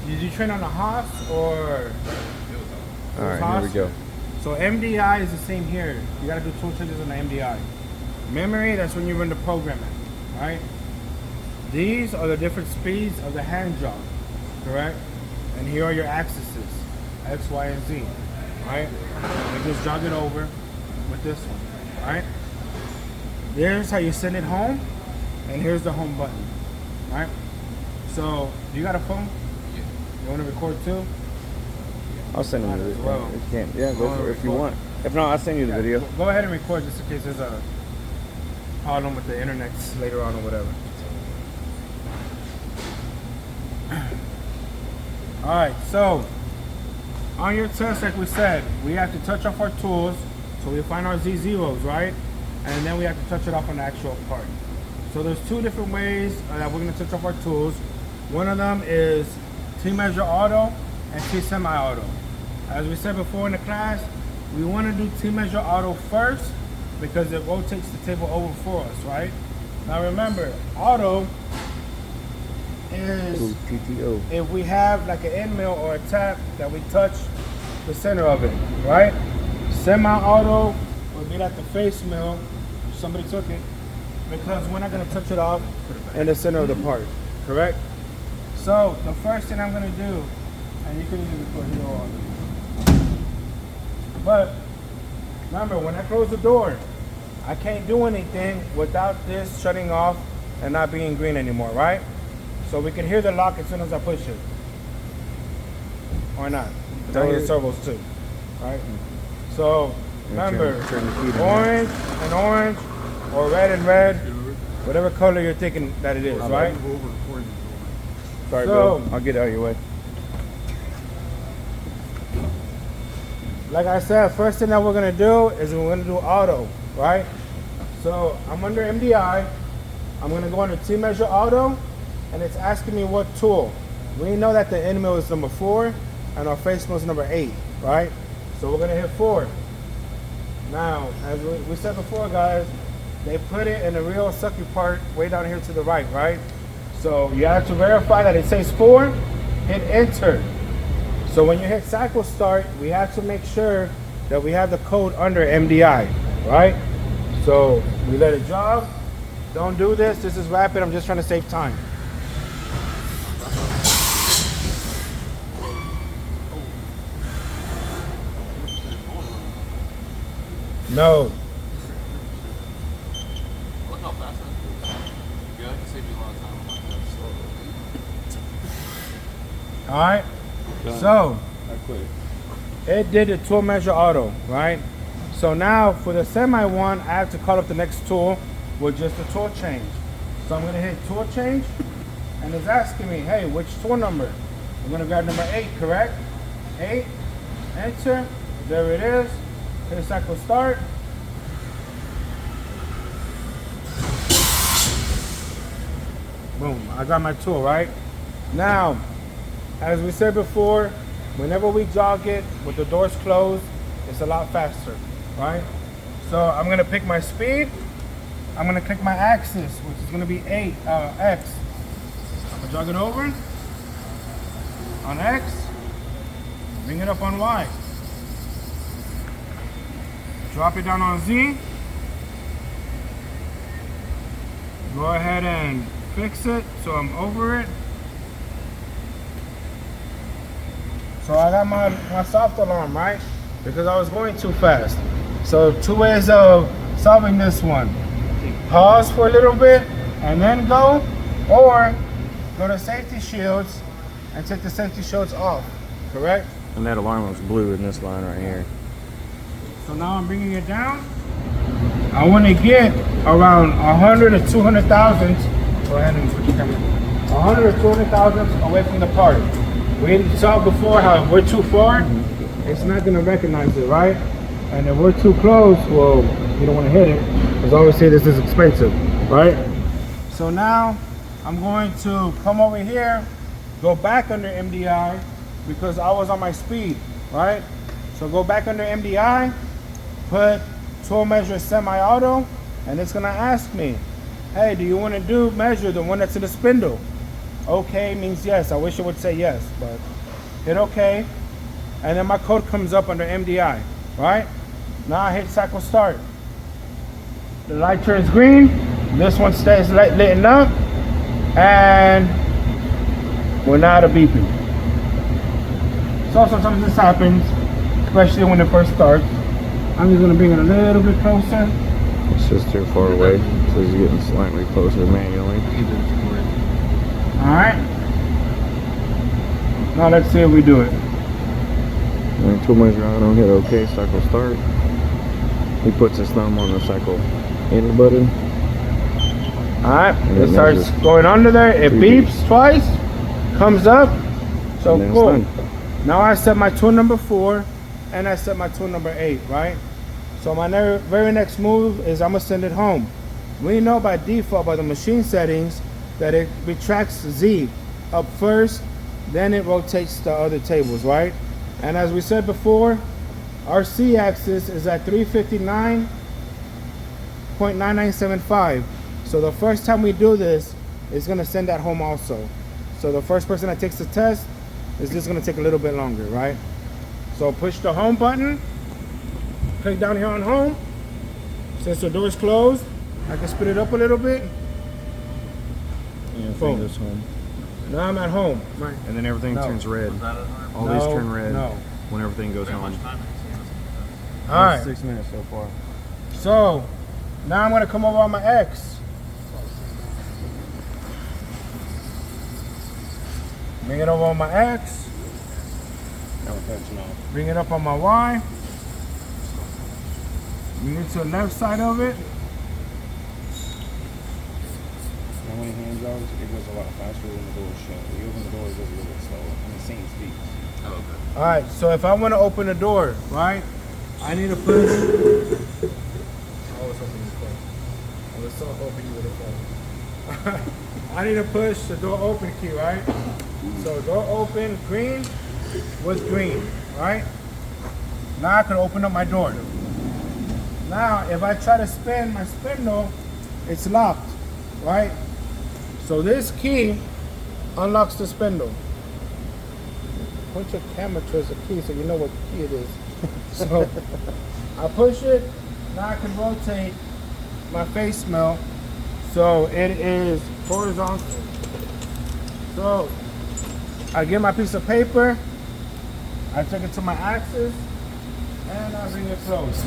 Did you train on a Haas or? All right, here we go. So MDI is the same here. You gotta do tool changes on the MDI. Memory, that's when you run the programming, right? These are the different speeds of the hand job, correct? And here are your axes, X, Y, and Z, right? And just jog it over with this one, right? There's how you send it home, and here's the home button, right? So, you got a phone? Yeah. You want to record too? I'll send you the video. Well, Yeah, go for it if you want. If not, I'll send you the video. Go ahead and record just in case there's a problem with the internet later on or whatever. Alright, so on your test, like we said, we have to touch off our tools. So we find our Z0s, right? And then we have to touch it off on the actual part. So there's two different ways that we're going to touch off our tools. One of them is T-measure auto and T-semi-auto. As we said before in the class, we want to do T-measure auto first because it rotates the table over for us, right? Now remember, auto is if we have like an end mill or a tap that we touch the center of it, right? Semi-auto would be like the face mill. Somebody took it because we're not going to touch it off in the center of the part, correct? So the first thing I'm going to do, and you can even put it on, but remember when I close the door, I can't do anything without this shutting off and not being green anymore, right? So we can hear the lock as soon as I push it. Or not. Down hear servos too. Right? So remember, orange and orange, or red and red, whatever color you're thinking that it is, right? Sorry, Bill. I'll get out of your way. Like I said, first thing that we're gonna do is we're gonna do auto, right? So I'm under MDI. I'm gonna go under T-measure auto, and it's asking me what tool. We know that the end mill is number 4 and our face mill is number 8, right? So we're gonna hit 4. Now, as we said before, guys, they put it in the real sucky part way down here to the right? So you have to verify that it says 4, hit enter. So when you hit cycle start, we have to make sure that we have the code under MDI, right? So we let it jog. Don't do this, this is rapid, I'm just trying to save time. No. Look how fast that is. Yeah, I can save you a lot of time on that. All right. So it did the tool measure auto, right? So now for the semi one, I have to call up the next tool with just the tool change. So I'm gonna hit tool change, and it's asking me, hey, which tool number? I'm gonna grab number 8, correct? 8, enter, there it is. Hit cycle start. Boom, I got my tool, right? Now, as we said before, whenever we jog it with the doors closed, it's a lot faster, right? So I'm gonna pick my speed. I'm gonna click my axis, which is gonna be X. I'm gonna jog it over on X, bring it up on Y. Drop it down on Z. Go ahead and fix it so I'm over it. So I got my soft alarm, right? Because I was going too fast. So 2 ways of solving this one. Pause for a little bit and then go, or go to safety shields and take the safety shields off, correct? And that alarm was blue in this line right here. So now I'm bringing it down. I want to get around 100 to 200 thousandths. Go ahead and switch the camera. 100 to 200 thousandths away from the part. We saw before how we're too far, it's not going to recognize it, right? And if we're too close, well, you don't want to hit it. Because I always say this is expensive, right? So now I'm going to come over here, go back under MDI because I was on my speed, right? So go back under MDI, put tool measure semi-auto, and it's gonna ask me, hey, do you want to measure the one that's in the spindle? Okay means yes. I wish it would say yes, but hit okay. And then my code comes up under MDI, right? Now I hit cycle start. The light turns green. This one stays lit up. And we're now at a beeping. So sometimes this happens, especially when it first starts. I'm just gonna bring it a little bit closer. It's just too far away, so he's getting slightly closer manually. Alright. Now let's see if we do it. And tool measure auto, hit OK, cycle start. He puts his thumb on the cycle enter button. Alright, it starts going under there. It beeps twice, comes up. So cool. Now I set my tool number 4 and I set my tool number 8, right? So my very next move is I'm gonna send it home. We know by default by the machine settings that it retracts Z up first, then it rotates the other tables, right? And as we said before, our C axis is at 359.9975. So the first time we do this, it's gonna send that home also. So the first person that takes the test is just gonna take a little bit longer, right? So push the home button, click down here on home. Since the door is closed, I can speed it up a little bit. Yeah, fingers home. Now I'm at home. Right. And then everything turns red. All these turn red when everything goes home. All right. 6 minutes so far. So now I'm gonna come over on my X. Bring it over on my X. Bring it up on my Y. Bring it to the left side of it. And when he hands out, it goes a lot faster when the door is shut. When you open the door, it goes a little bit slower. And the same speeds. Oh, okay. All right, so if I want to open the door, right, I need to push. I was hoping you would. I was so hoping you would have. I need to push the door open key, right? So door open, green was green, right? Now I can open up my door. Now, if I try to spin my spindle, it's locked, right? So this key unlocks the spindle. Put your camera towards the key so you know what key it is. So I push it, now I can rotate my face mill so it is horizontal. So I get my piece of paper, I take it to my axis, and I bring it close.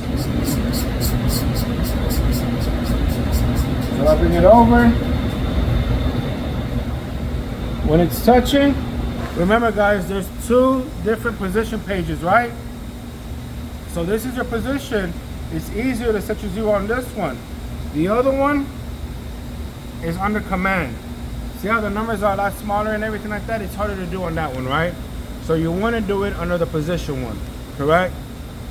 So I bring it over. When it's touching, remember guys, there's 2 different position pages, right? So this is your position. It's easier to set your 0 on this one. The other one is under command. See how the numbers are a lot smaller and everything like that? It's harder to do on that one, right? So you want to do it under the position one, correct?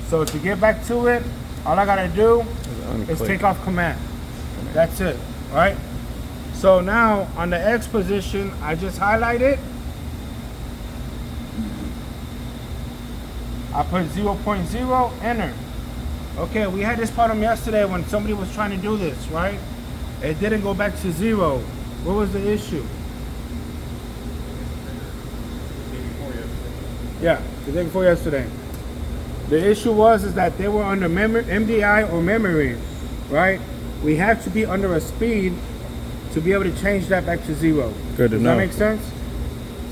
So to get back to it, all I gotta do is take off command. That's it, right? So now on the X position, I just highlight it. I put 0.0, enter. Okay, we had this problem yesterday when somebody was trying to do this, right? It didn't go back to 0. What was the issue? Yeah, the day before yesterday. The issue was that they were under MDI or memory, right? We have to be under a speed to be able to change that back to 0. Good to know. Does that make sense?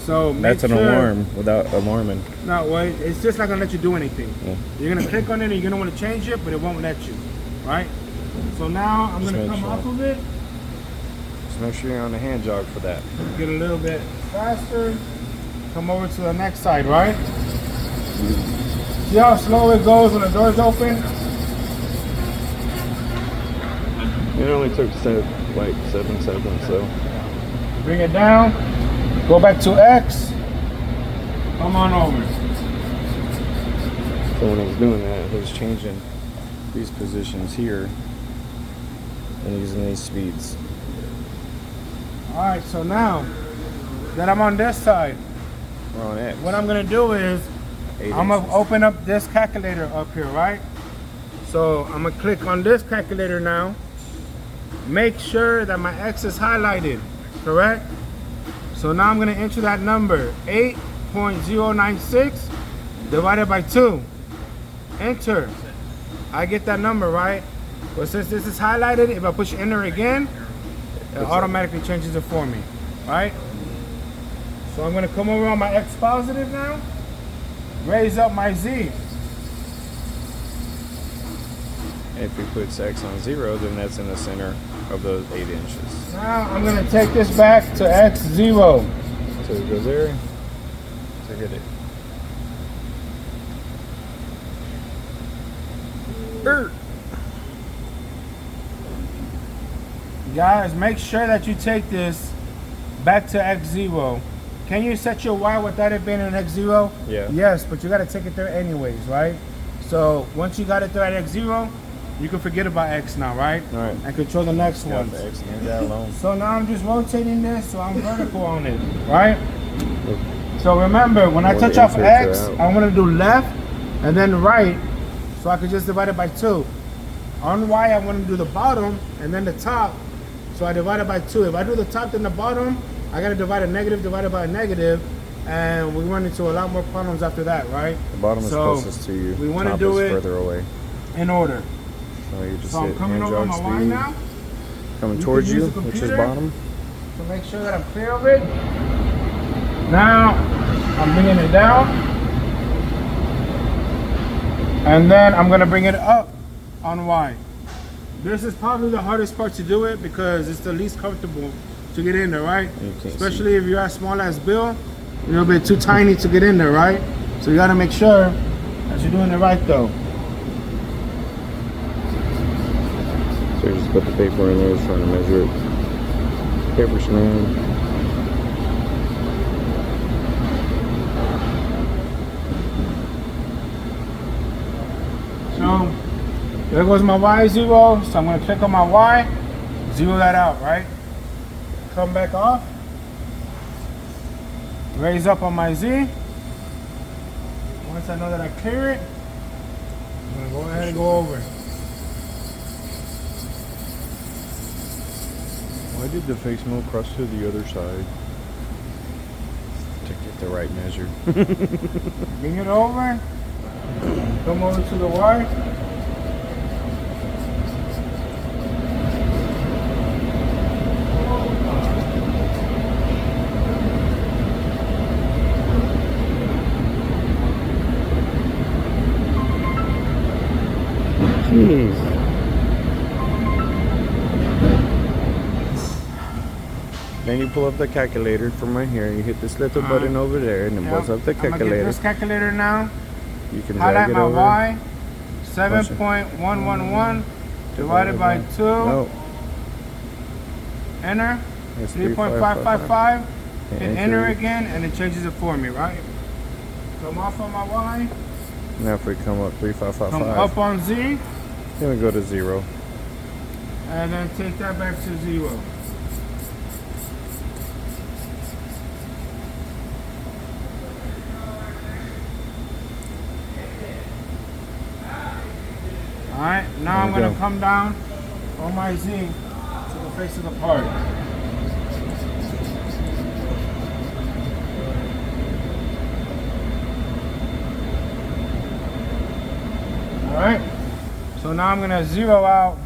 So that's an alarm without alarming. No, well, it's just not gonna let you do anything. Yeah. You're gonna click on it and you're gonna want to change it, but it won't let you, right? So now I'm gonna come off of it. Just make sure you're on the hand jog for that. Get a little bit faster. Come over to the next side, right? See how slow it goes when the door's open? It only took like 7 seconds, so. Bring it down. Go back to X. Come on over. So when he's doing that, he's changing these positions here and using these speeds. Alright, so now that I'm on this side, We're on X. what I'm gonna do is I'm gonna open up this calculator up here, right? So I'm gonna click on this calculator now. Make sure that my X is highlighted, correct? So now I'm gonna enter that number, 8.096 divided by 2. Enter. I get that number, right? But since this is highlighted, if I push enter again, it automatically changes it for me, right? So I'm gonna come over on my X positive now, raise up my Z. If he puts X on 0, then that's in the center of those 8 inches. Now I'm gonna take this back to X0. So it goes there. So get it. Guys, make sure that you take this back to X0. Can you set your Y without it being in X0? Yeah. Yes, but you gotta take it there anyways, right? So once you got it there at X0, you can forget about X now, right? All right. And control the next one. The X, leave that alone. So now I'm just rotating this so I'm vertical on it, right? So remember, when I touch off X, I want to do left and then right, so I can just divide it by 2. On Y, I want to do the bottom and then the top, so I divide it by 2. If I do the top then the bottom, I got to divide a negative divided by a negative, and we run into a lot more problems after that, right? The bottom is closest to you. We want to Top do is it further away. in order. So you just So I'm hit coming over on hand my jog Y speed. now. Coming You towards can use you, the which is computer bottom. to make sure that I'm clear of it. Now I'm bringing it down, and then I'm gonna bring it up on Y. This is probably the hardest part to do it because it's the least comfortable to get in there, right? Especially if you're as small as Bill, you're a bit too tiny to get in there, right? So you gotta make sure that you're doing it right though. So you just put the paper in there, just trying to measure it. Paper snag. So there goes my Y0. So I'm gonna click on my Y, zero that out, right? Come back off. Raise up on my Z. Once I know that I clear it, I'm gonna go ahead and go over. Why did the face mill cross to the other side? To get the right measure. Bring it over. Come over to the Y. Jeez. Then you pull up the calculator from right here. You hit this little button over there, and it pulls up the I'm gonna calculator. get this calculator now. You can drag Highlight it my over. Y. 7.111 divided by 2. No. Enter. It's 3.555. Hit And enter again, and it changes it for me, right? Come off on my Y. Now if we come up 3555, Come up on Z, then we go to 0. and then take that back to 0. Alright, now I'm going to come down on my Z to the face of the part. Alright, so now I'm going to zero out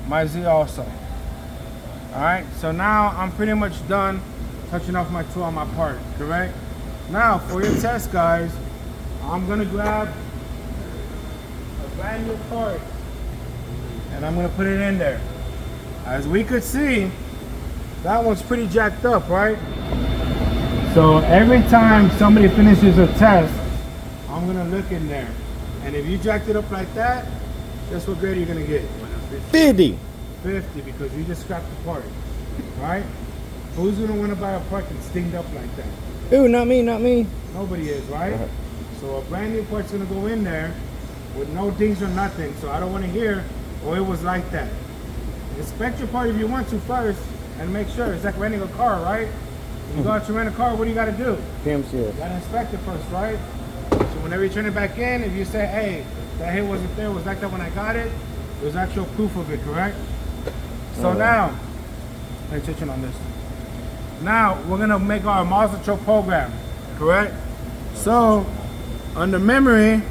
my Z also. Alright, so now I'm pretty much done touching off my tool on my part, correct? Now for your test, guys, I'm going to grab a brand new part and I'm going to put it in there. As we could see, that one's pretty jacked up, right? So every time somebody finishes a test, I'm going to look in there. And if you jacked it up like that, guess what grade you're going to get? 50. 50, because you just scrapped the part, right? Who's going to want to buy a part that's stinged up like that? Ooh, not me, not me. Nobody is, right? So a brand new part's going to go in there with no dings or nothing. So I don't want to hear, oh, it was like that. Inspect your part if you want to first and make sure. It's like renting a car, right? When you go out to rent a car, what do you got to do? PMCS. You got to inspect it first, right? So whenever you turn it back in, if you say, hey, that hit wasn't there, it was like that when I got it, there's actual proof of it, correct? So now, pay attention on this. Now we're gonna make our Mazatrol program, correct? So under memory,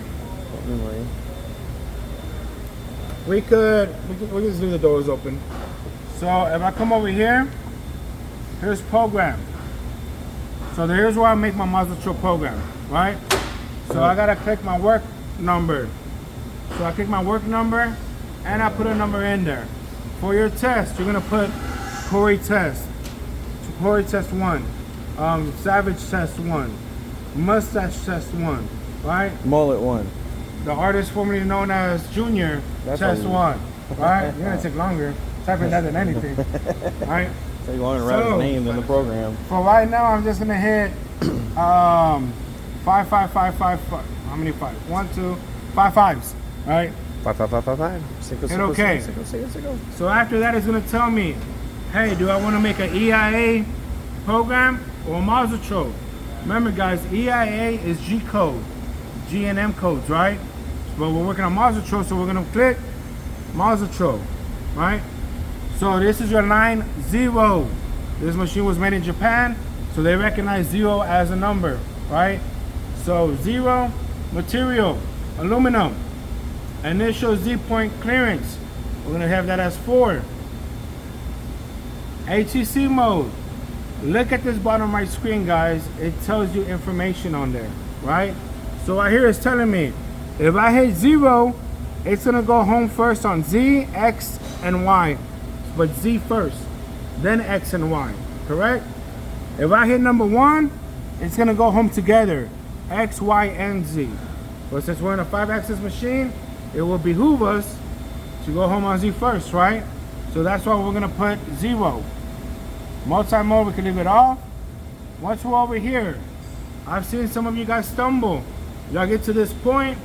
we can just leave the doors open. So if I come over here, here's program. So here's where I make my Mazatrol program, right? So I gotta click my work number. So I click my work number and I put a number in there. For your test, you're gonna put Corey test 1, Savage test 1, Mustache test 1, right? Mullet 1. The artist formerly known as Junior test 1, right? You're gonna take longer typing that than anything, right? So you want to write his name in the program. For right now, I'm just gonna hit 5, 5, 5, 5, 5, 5. How many 5? 1, 2, 5 5s, right? 5, 5, 5, 5, 5. Hit okay. So after that, it's gonna tell me, hey, do I want to make an EIA program or Mazatrol? Remember, guys, EIA is G code, G and M codes, right? But we're working on Mazatrol, so we're gonna click Mazatrol, right? So this is your line 0. This machine was made in Japan, so they recognize 0 as a number, right? So 0, material, aluminum. Initial Z point clearance, we're gonna have that as 4. HEC mode. Look at this bottom right screen, guys. It tells you information on there, right? So right here it's telling me, if I hit 0, it's gonna go home first on Z, X, and Y. But Z first, then X and Y, correct? If I hit number 1, it's gonna go home together, X, Y, and Z. But since we're in a 5-axis machine, it will behoove us to go home on Z first, right? So that's why we're gonna put 0. Multi-mode, we can leave it off. Once we're over here, I've seen some of you guys stumble. Y'all get to this point,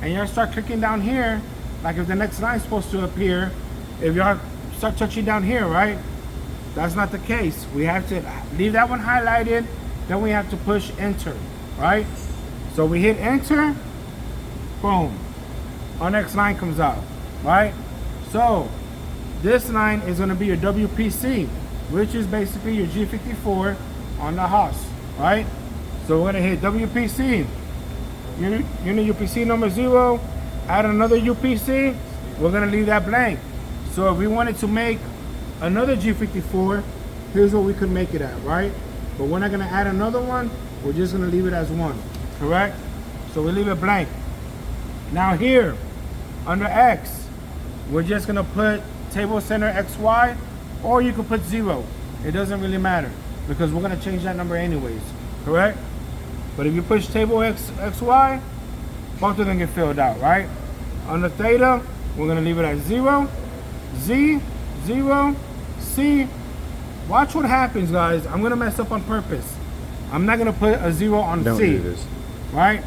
and y'all start clicking down here, like if the next line is supposed to appear, if y'all start touching down here, right? That's not the case. We have to leave that one highlighted, then we have to push enter, right? So we hit enter, boom. Our next line comes out, right? So this line is gonna be your WPC, which is basically your G54 on the Haas, right? So we're gonna hit WPC, unit UPC number 0, add another UPC, we're gonna leave that blank. So if we wanted to make another G54, here's what we could make it at, right? But we're not gonna add another one, we're just gonna leave it as 1, correct? So we leave it blank. Now here, under X, we're just gonna put table center XY, or you could put 0. It doesn't really matter, because we're gonna change that number anyways, correct? But if you push table XY, both of them get filled out, right? Under theta, we're gonna leave it at 0, Z, 0, C. Watch what happens, guys. I'm gonna mess up on purpose. I'm not gonna put a 0 on Don't C, do this. right?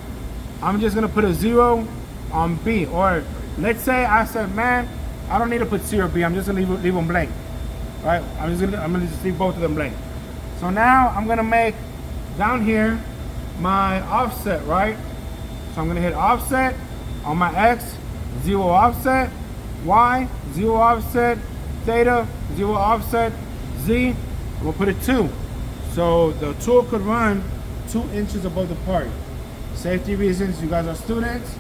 I'm just gonna put a 0 on B. Or let's say I said, man, I don't need to put C or B. I'm just gonna leave them blank, right? I'm gonna just leave both of them blank. So now I'm gonna make down here my offset, right? So I'm gonna hit offset on my X, 0 offset, Y, 0 offset, theta, 0 offset, Z, I'm gonna put it 2. So the tool could run 2 inches above the part. Safety reasons, you guys are students.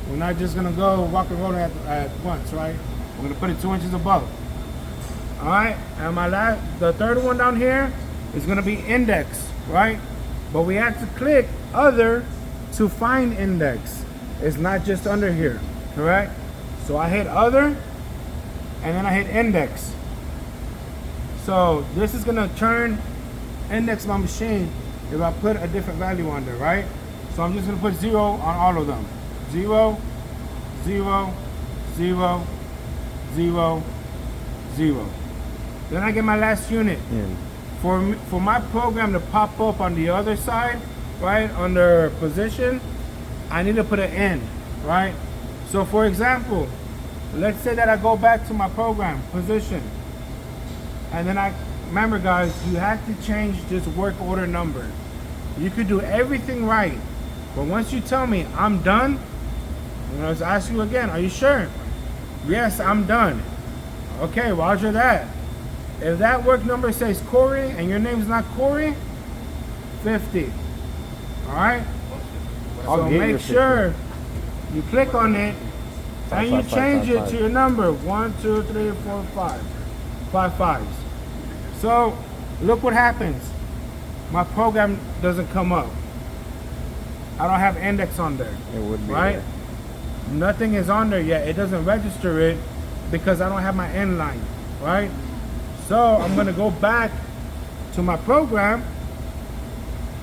We're not just gonna go rock and roll at once, right? We're gonna put it 2 inches above. All right, and the third one down here is gonna be index, right? But we have to click other to find index. It's not just under here, correct? So I hit other, and then I hit index. So this is gonna turn index my machine if I put a different value on there, right? So I'm just gonna put 0 on all of them. 0, 0, 0, 0, 0. Then I get my last unit. For my program to pop up on the other side, right, under position, I need to put an N, right? So for example, let's say that I go back to my program, position, and then remember guys, you have to change this work order number. You could do everything right, but once you tell me I'm done, I'm gonna ask you again, are you sure? Yes, I'm done. Okay, roger that. If that work number says Corey and your name's not Corey, 50. All right. So make sure you click on it and you change it to your number. 1, 2, 3, 4, 5. 5 5s. So look what happens. My program doesn't come up. I don't have index on there. It would be right. there. Nothing is on there yet. It doesn't register it because I don't have my end line. Right. So I'm gonna go back to my program.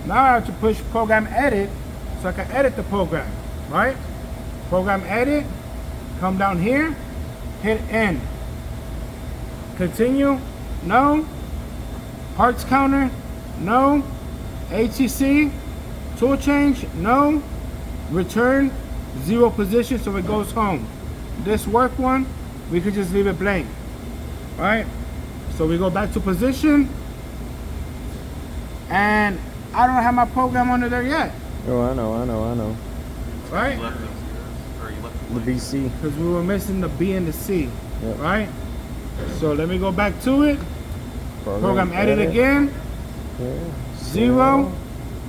Now I have to push program edit so I can edit the program, right? Program edit, come down here, hit end. Continue, no. Parts counter, no. HEC, tool change, no. Return, 0 position so it goes home. This work one, we could just leave it blank, right? So we go back to position, and I don't have my program under there yet. Oh, I know. Right? You left those zeros, or you left The BC. Because we were missing the B and the C. Yep. Right? So let me go back to it. Program edit again. Yeah. 0,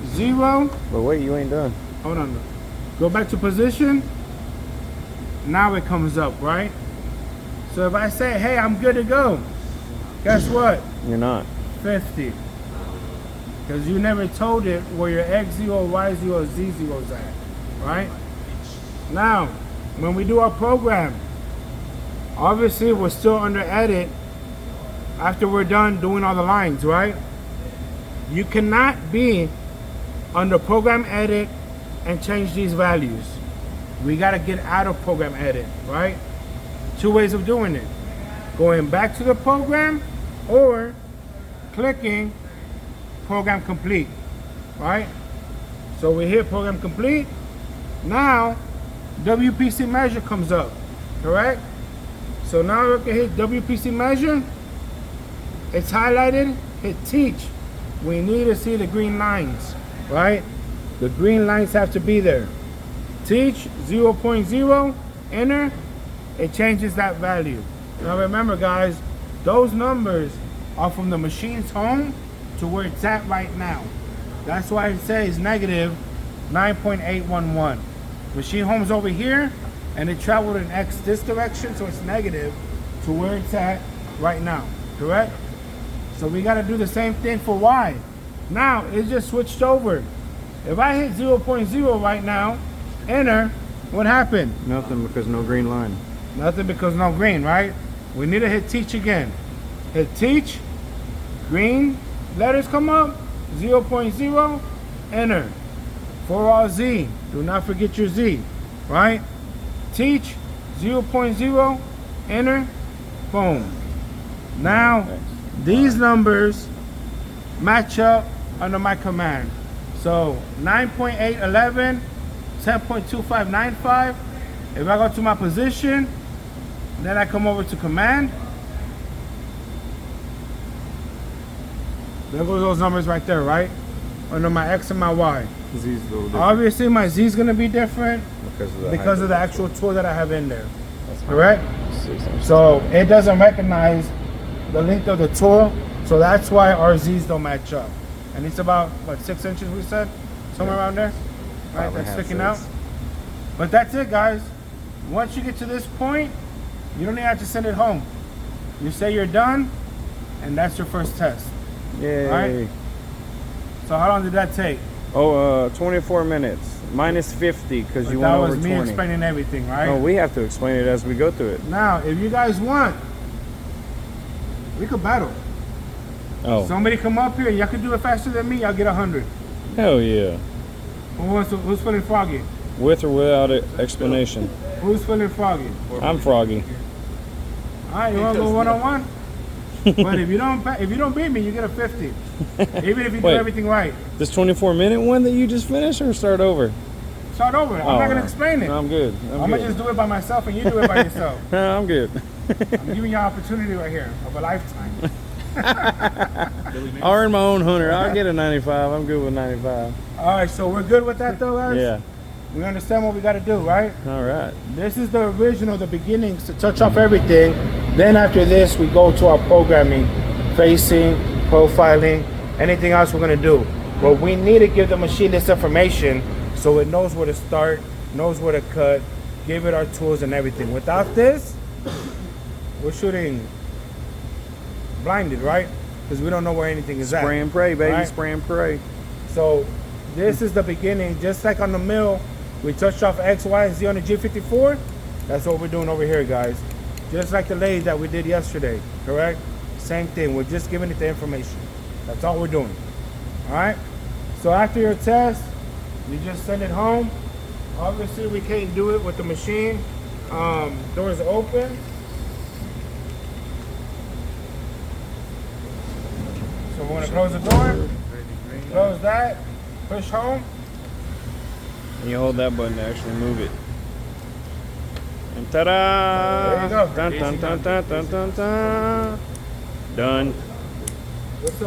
0. But wait, you ain't done. Hold on. Go back to position. Now it comes up, right? So if I say, hey, I'm good to go, guess what? You're not. 50. Because you never told it where your X0, Y0, Z0 is at, right? Now, when we do our program, obviously we're still under edit after we're done doing all the lines, right? You cannot be under program edit and change these values. We got to get out of program edit, right? 2 ways of doing it. Going back to the program or clicking program complete, right? So we hit program complete. Now WPC measure comes up, correct? So now we can hit WPC measure. It's highlighted, hit teach. We need to see the green lines, right? The green lines have to be there. Teach 0.0, enter, it changes that value. Now remember guys, those numbers are from the machine's home to where it's at right now. That's why it says negative 9.811. Machine home's over here and it traveled in X this direction, so it's negative to where it's at right now, correct? So we gotta do the same thing for Y. Now it just switched over. If I hit 0.0 right now, enter, what happened? Nothing because no green line. Nothing because no green, right? We need to hit teach again. Hit teach, green letters come up, 0.0, enter. For all Z, do not forget your Z, right? Teach, 0.0, enter, boom. Now, these numbers match up under my command. So 9.811, 10.2595. If I go to my position, then I come over to command. There goes those numbers right there, right? Under my X and my Y. Z's a little different Obviously my Z is gonna be different because of the actual tool that I have in there. Correct? 6 inches. So it doesn't recognize the length of the tool, so that's why our Z's don't match up. And it's about, what, 6 inches we said? Somewhere around there? Right, Probably that's half sticking 6. out. But that's it, guys. Once you get to this point, you don't even have to send it home. You say you're done, and that's your first test. Yay. Right? So how long did that take? 24 minutes. Minus 50 because you went That over was 20. me explaining everything, right? No, we have to explain it as we go through it. Now, if you guys want, we could battle. Oh, Somebody come up here, y'all can do it faster than me, y'all get 100. hell yeah. Who's feeling froggy? With or without explanation. Who's feeling froggy? I'm froggy. All right, you want to go one-on-one? But if you don't beat me, you get a 50. Even if you do Wait. everything right. This 24-minute one that you just finished or start over? Start over. I'm not going to explain it. No, I'm good. I'm going to just do it by myself and you do it by yourself. No, I'm good. I'm giving you an opportunity right here of a lifetime. I'll earn my own 100. I'll get a 95. I'm good with 95. All right, so we're good with that though, guys? Yeah. We understand what we got to do, right? All right. This is the original, the beginnings to touch off everything. Then after this, we go to our programming facing, profiling, anything else we're gonna do. But we need to give the machine this information so it knows where to start, knows where to cut, give it our tools and everything. Without this, we're shooting blinded, right? Because we don't know where anything is at. Spray and pray, baby. Right? Spray and pray. So this is the beginning. Just like on the mill, we touched off X, Y, and Z on the G54. That's what we're doing over here, guys. Just like the lathe that we did yesterday, correct? Same thing. We're just giving it the information. That's all we're doing. All right? So after your test, you just send it home. Obviously, we can't do it with the machine. Doors open. So we're gonna close the door, close that, push home. And you hold that button to actually move it. And ta-da! There you go. Dun, dun, dun, dun, dun, dun, dun. Done. What's up?